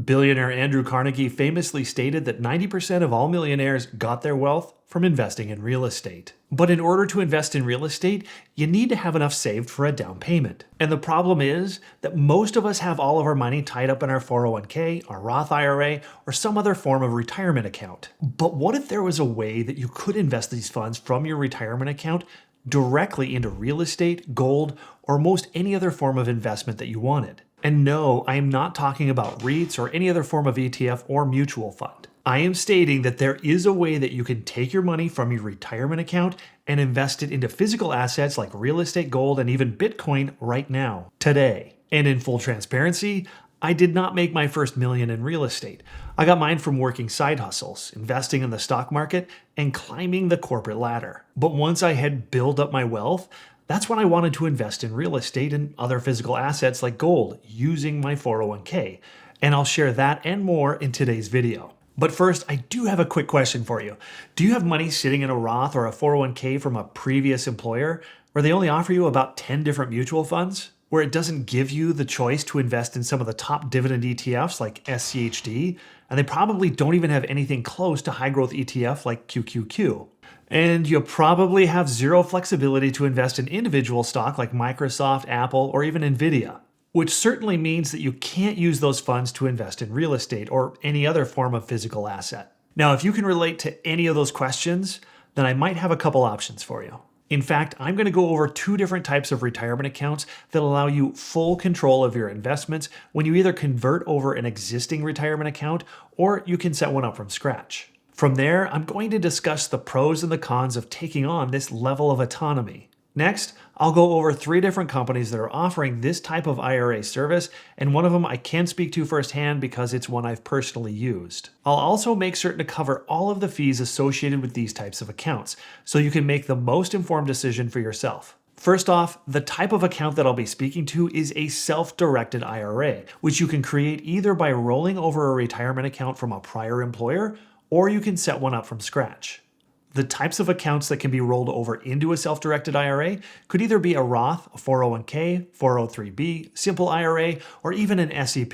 Billionaire Andrew Carnegie famously stated that 90% of all millionaires got their wealth from investing in real estate. But in order to invest in real estate, you need to have enough saved for a down payment. And the problem is that most of us have all of our money tied up in our 401k, our Roth IRA, or some other form of retirement account. But what if there was a way that you could invest these funds from your retirement account directly into real estate, gold, or most any other form of investment that you wanted? And no, I am not talking about REITs or any other form of ETF or mutual fund. I am stating that there is a way that you can take your money from your retirement account and invest it into physical assets like real estate, gold, and even Bitcoin right now, today. And in full transparency, I did not make my first million in real estate. I got mine from working side hustles, investing in the stock market, and climbing the corporate ladder. But once I had built up my wealth, that's when I wanted to invest in real estate and other physical assets like gold using my 401k. And I'll share that and more in today's video. But first, I do have a quick question for you. Do you have money sitting in a Roth or a 401k from a previous employer where they only offer you about 10 different mutual funds? Where it doesn't give you the choice to invest in some of the top dividend ETFs like 𝐓𝐨𝐩, and they probably don't even have anything close to high growth ETF like 𝐞𝐞𝐞. And you probably have zero flexibility to invest in individual stock like Microsoft, Apple, or even Nvidia, which certainly means that you can't use those funds to invest in real estate or any other form of physical asset. Now, if you can relate to any of those questions, then I might have a couple options for you. In fact, I'm going to go over 2 different types of retirement accounts that allow you full control of your investments when you either convert over an existing retirement account or you can set one up from scratch. From there, I'm going to discuss the pros and the cons of taking on this level of autonomy. Next, I'll go over 3 different companies that are offering this type of IRA service, and one of them I can speak to firsthand because it's one I've personally used. I'll also make certain to cover all of the fees associated with these types of accounts, so you can make the most informed decision for yourself. First off, the type of account that I'll be speaking to is a self-directed IRA, which you can create either by rolling over a retirement account from a prior employer, or you can set one up from scratch. The types of accounts that can be rolled over into a self-directed IRA could either be a Roth, a 401k, 403b, simple IRA, or even an SEP.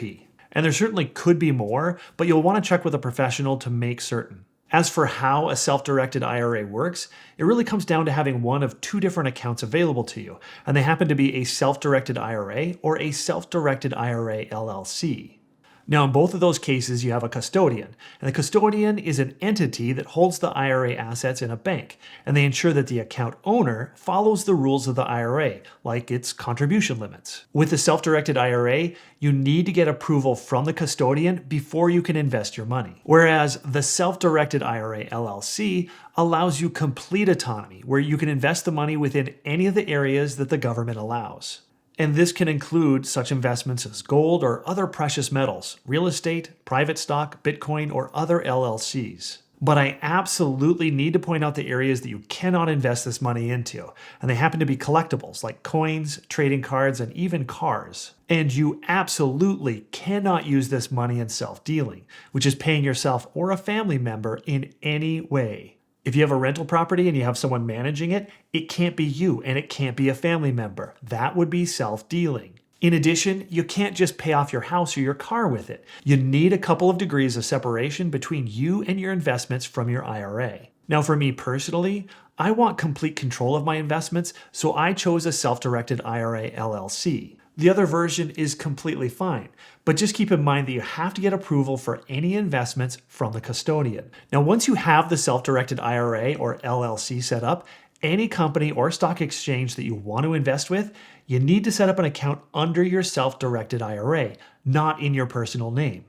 And there certainly could be more, but you'll want to check with a professional to make certain. As for how a self-directed IRA works, it really comes down to having one of 2 different accounts available to you, and they happen to be a self-directed IRA or a self-directed IRA LLC. Now, in both of those cases, you have a custodian, and the custodian is an entity that holds the IRA assets in a bank, and they ensure that the account owner follows the rules of the IRA, like its contribution limits. With the self-directed IRA, you need to get approval from the custodian before you can invest your money. Whereas the self-directed IRA LLC allows you complete autonomy, where you can invest the money within any of the areas that the government allows. And this can include such investments as gold or other precious metals, real estate, private stock, Bitcoin, or other LLCs. But I absolutely need to point out the areas that you cannot invest this money into, and they happen to be collectibles like coins, trading cards, and even cars. And you absolutely cannot use this money in self-dealing, which is paying yourself or a family member in any way. If you have a rental property and you have someone managing it, it can't be you and it can't be a family member. That would be self-dealing. In addition, you can't just pay off your house or your car with it. You need a couple of degrees of separation between you and your investments from your IRA. Now, for me personally, I want complete control of my investments, so I chose a self-directed IRA LLC. The other version is completely fine, but just keep in mind that you have to get approval for any investments from the custodian. Now, once you have the self-directed IRA or LLC set up, any company or stock exchange that you want to invest with, you need to set up an account under your self-directed IRA, not in your personal name.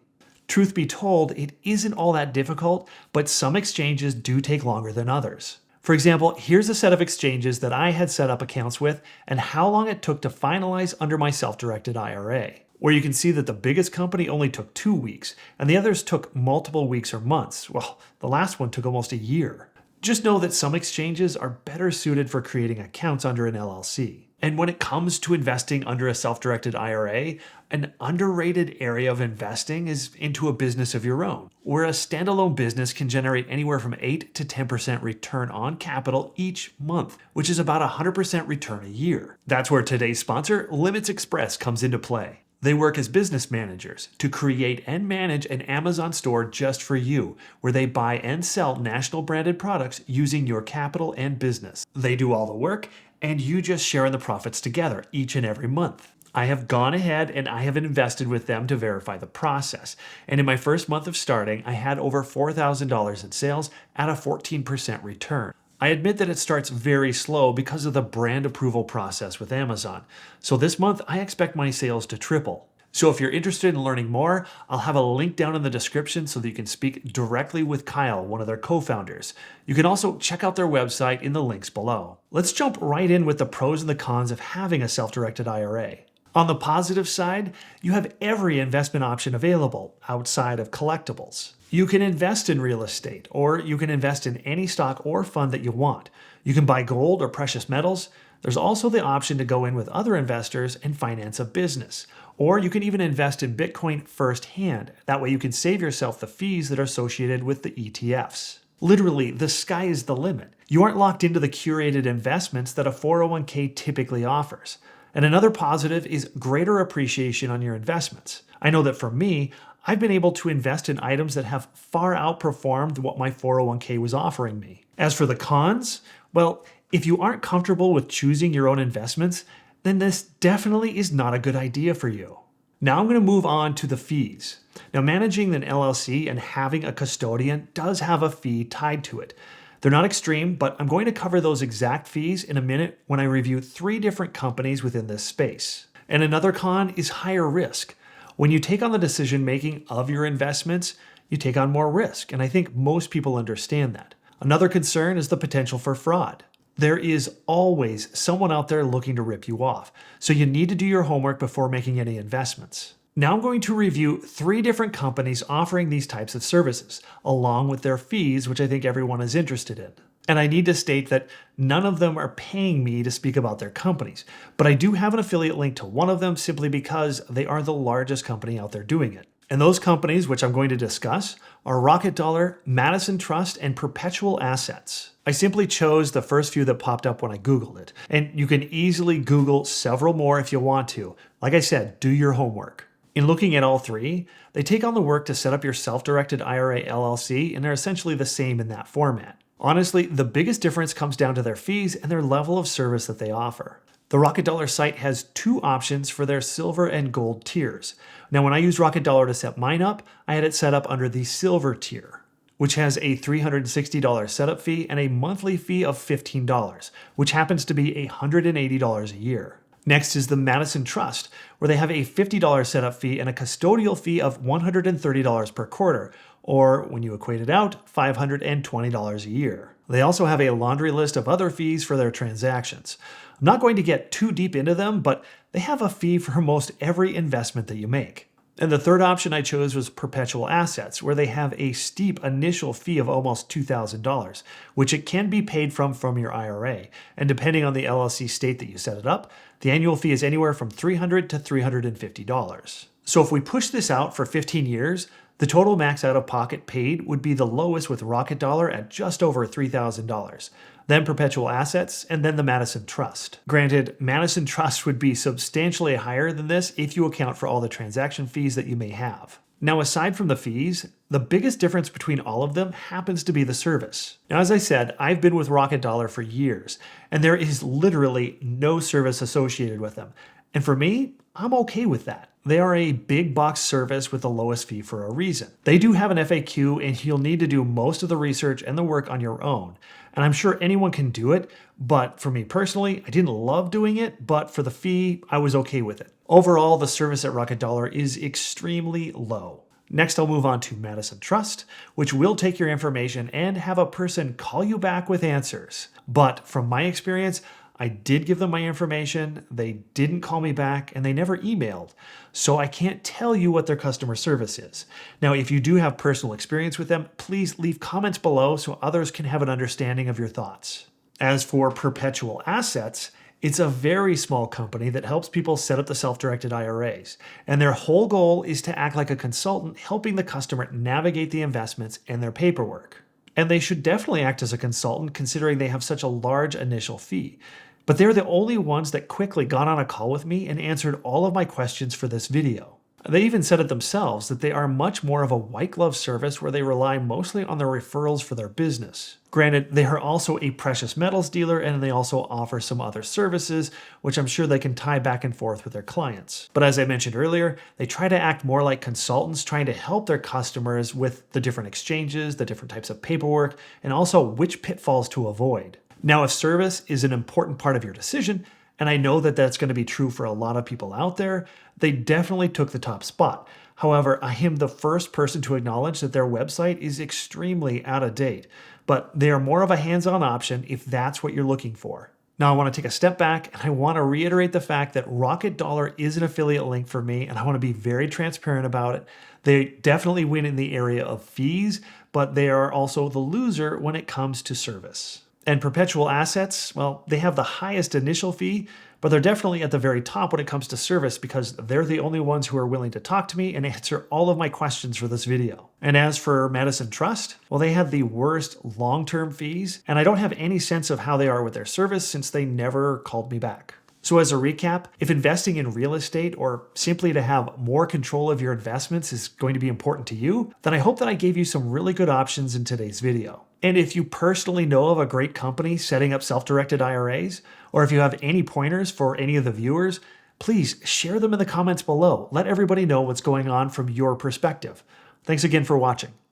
Truth be told, it isn't all that difficult, but some exchanges do take longer than others. For example, here's a set of exchanges that I had set up accounts with and how long it took to finalize under my self-directed IRA, where you can see that the biggest company only took 2 weeks and the others took multiple weeks or months. Well, the last one took almost a year. Just know that some exchanges are better suited for creating accounts under an LLC. And when it comes to investing under a self-directed IRA, an underrated area of investing is into a business of your own, where a standalone business can generate anywhere from 8 to 10% return on capital each month, which is about 100% return a year. That's where today's sponsor, Limits Express, comes into play. They work as business managers to create and manage an Amazon store just for you, where they buy and sell national branded products using your capital and business. They do all the work, and you just share in the profits together each and every month. I have gone ahead and I have invested with them to verify the process. And in my first month of starting, I had over $4,000 in sales at a 14% return. I admit that it starts very slow because of the brand approval process with Amazon. So this month, I expect my sales to triple. So if you're interested in learning more, I'll have a link down in the description so that you can speak directly with Kyle, one of their co-founders. You can also check out their website in the links below. Let's jump right in with the pros and the cons of having a self-directed IRA. On the positive side, you have every investment option available outside of collectibles. You can invest in real estate, or you can invest in any stock or fund that you want. You can buy gold or precious metals. There's also the option to go in with other investors and finance a business. Or you can even invest in Bitcoin firsthand. That way you can save yourself the fees that are associated with the ETFs. Literally, the sky is the limit. You aren't locked into the curated investments that a 401k typically offers. And another positive is greater appreciation on your investments. I know that for me, I've been able to invest in items that have far outperformed what my 401k was offering me. As for the cons, well, if you aren't comfortable with choosing your own investments, then this definitely is not a good idea for you. Now I'm going to move on to the fees. Now, managing an LLC and having a custodian does have a fee tied to it. They're not extreme, but I'm going to cover those exact fees in a minute when I review 3 different companies within this space. And another con is higher risk. When you take on the decision making of your investments, you take on more risk, and I think most people understand that. Another concern is the potential for fraud. There is always someone out there looking to rip you off, so you need to do your homework before making any investments. Now I'm going to review 3 different companies offering these types of services, along with their fees, which I think everyone is interested in. And I need to state that none of them are paying me to speak about their companies, but I do have an affiliate link to one of them simply because they are the largest company out there doing it. And those companies, which I'm going to discuss, are Rocket Dollar, Madison Trust, and Perpetual Assets. I simply chose the first few that popped up when I Googled it, and you can easily Google several more if you want to. Like I said, do your homework. In looking at all 3, they take on the work to set up your self-directed IRA LLC, and they're essentially the same in that format. Honestly, the biggest difference comes down to their fees and their level of service that they offer. The Rocket Dollar site has 2 options for their silver and gold tiers. Now, when I used Rocket Dollar to set mine up, I had it set up under the silver tier, which has a $360 setup fee and a monthly fee of $15, which happens to be $180 a year. Next is the Madison Trust, where they have a $50 setup fee and a custodial fee of $130 per quarter, or when you equate it out, $520 a year. They also have a laundry list of other fees for their transactions. I'm not going to get too deep into them, but they have a fee for most every investment that you make. And the third option I chose was Perpetual Assets, where they have a steep initial fee of almost $2,000, which it can be paid from your IRA. And depending on the LLC state that you set it up, the annual fee is anywhere from $300 to $350. So if we push this out for 15 years, the total max out-of-pocket paid would be the lowest with Rocket Dollar at just over $3,000. Then Perpetual Assets, and then the Madison Trust. Granted, Madison Trust would be substantially higher than this if you account for all the transaction fees that you may have. Now, aside from the fees, the biggest difference between all of them happens to be the service. Now, as I said, I've been with Rocket Dollar for years, and there is literally no service associated with them. And for me, I'm okay with that. They are a big box service with the lowest fee for a reason. They do have an FAQ, and you'll need to do most of the research and the work on your own. And I'm sure anyone can do it, but for me personally, I didn't love doing it, but for the fee, I was okay with it. Overall, the service at Rocket Dollar is extremely low. Next, I'll move on to Madison Trust, which will take your information and have a person call you back with answers. But from my experience, I did give them my information, they didn't call me back, and they never emailed. So I can't tell you what their customer service is. Now, if you do have personal experience with them, please leave comments below so others can have an understanding of your thoughts. As for Perpetual Assets, it's a very small company that helps people set up the self-directed IRAs. And their whole goal is to act like a consultant, helping the customer navigate the investments and their paperwork. And they should definitely act as a consultant considering they have such a large initial fee. But they're the only ones that quickly got on a call with me and answered all of my questions for this video. They even said it themselves that they are much more of a white glove service where they rely mostly on their referrals for their business. Granted, they are also a precious metals dealer and they also offer some other services, which I'm sure they can tie back and forth with their clients. But as I mentioned earlier, they try to act more like consultants trying to help their customers with the different exchanges, the different types of paperwork, and also which pitfalls to avoid. Now, if service is an important part of your decision, and I know that that's going to be true for a lot of people out there, they definitely took the top spot. However, I am the first person to acknowledge that their website is extremely out of date, but they are more of a hands-on option if that's what you're looking for. Now, I want to take a step back and I want to reiterate the fact that Rocket Dollar is an affiliate link for me, and I want to be very transparent about it. They definitely win in the area of fees, but they are also the loser when it comes to service. And perpetual assets, well, they have the highest initial fee, but they're definitely at the very top when it comes to service because they're the only ones who are willing to talk to me and answer all of my questions for this video. And as for Madison Trust, well, they have the worst long-term fees, and I don't have any sense of how they are with their service since they never called me back. So as a recap, if investing in real estate or simply to have more control of your investments is going to be important to you, then I hope that I gave you some really good options in today's video. And if you personally know of a great company setting up self-directed IRAs, or if you have any pointers for any of the viewers, please share them in the comments below. Let everybody know what's going on from your perspective. Thanks again for watching.